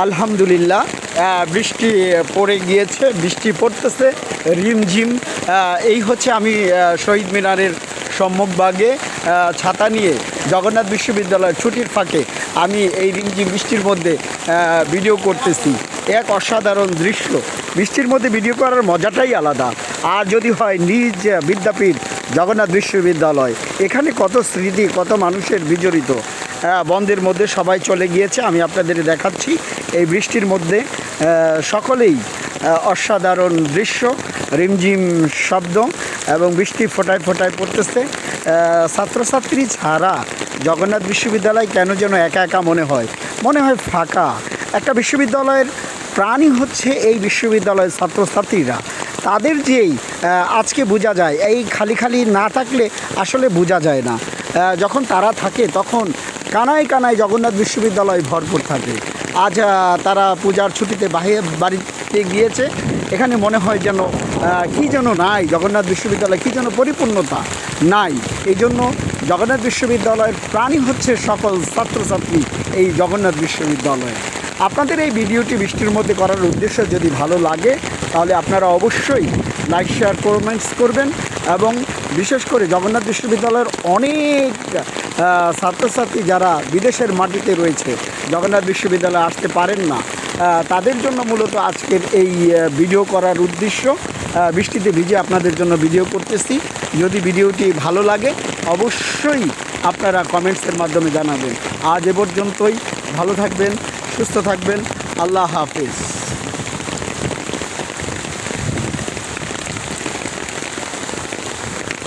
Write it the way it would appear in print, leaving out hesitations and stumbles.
আলহামদুলিল্লাহ বৃষ্টি পড়ে গিয়েছে, বৃষ্টি পড়তেছে রিমঝিম। এই হচ্ছে আমি শহীদ মিনারের সম্মুখভাগে ছাতা নিয়ে জগন্নাথ বিশ্ববিদ্যালয়ের ছুটির ফাঁকে আমি এই রিমঝিম বৃষ্টির মধ্যে ভিডিও করতেছি। এক অসাধারণ দৃশ্য। বৃষ্টির মধ্যে ভিডিও করার মজাটাই আলাদা। আর যদি হয় নিজ বিদ্যাপীঠ জগন্নাথ বিশ্ববিদ্যালয়, এখানে কত স্মৃতি, কত মানুষের বিজড়িত। বন্ধের মধ্যে সবাই চলে গিয়েছে, আমি আপনাদের দেখাচ্ছি এই বৃষ্টির মধ্যে সকলেই অসাধারণ দৃশ্য, রিমঝিম শব্দ এবং বৃষ্টি ফোটায় ফোটায় পড়তেছে। ছাত্রছাত্রী ছাড়া জগন্নাথ বিশ্ববিদ্যালয় কেন যেন একা একা মনে হয় ফাঁকা। একটা বিশ্ববিদ্যালয়ের প্রাণই হচ্ছে এই বিশ্ববিদ্যালয়ের ছাত্রছাত্রীরা। তাদের যেই আজকে বোঝা যায়, এই খালি খালি না থাকলে আসলে বোঝা যায় না। যখন তারা থাকে তখন কানায় কানায় জগন্নাথ বিশ্ববিদ্যালয় ভরপুর থাকে। আজ তারা পূজার ছুটিতে বাড়িতে গিয়েছে। এখানে মনে হয় যেন কী যেন নাই, জগন্নাথ বিশ্ববিদ্যালয় কী যেন পরিপূর্ণতা নাই। এই জন্য জগন্নাথ বিশ্ববিদ্যালয়ের প্রাণই হচ্ছে সকল ছাত্রছাত্রী এই জগন্নাথ বিশ্ববিদ্যালয়। আপনাদের এই ভিডিওটি বৃষ্টির মধ্যে করার উদ্দেশ্য যদি ভালো লাগে তাহলে আপনারা অবশ্যই লাইক, শেয়ার, কমেন্টস করবেন। এবং বিশেষ করে জগন্নাথ বিশ্ববিদ্যালয়ের অনেক ছাত্রছাত্রী যারা বিদেশের মাটিতে রয়েছে, জগন্নাথ বিশ্ববিদ্যালয়ে আসতে পারেন না, তাদের জন্য মূলত আজকের এই ভিডিও করার উদ্দেশ্য। বৃষ্টিতে ভিজে আপনাদের জন্য ভিডিও করতেছি। যদি ভিডিওটি ভালো লাগে অবশ্যই আপনারা কমেন্টসের মাধ্যমে জানাবেন। আজ এ পর্যন্তই। ভালো থাকবেন, সুস্থ থাকবেন। আল্লাহ হাফেজ।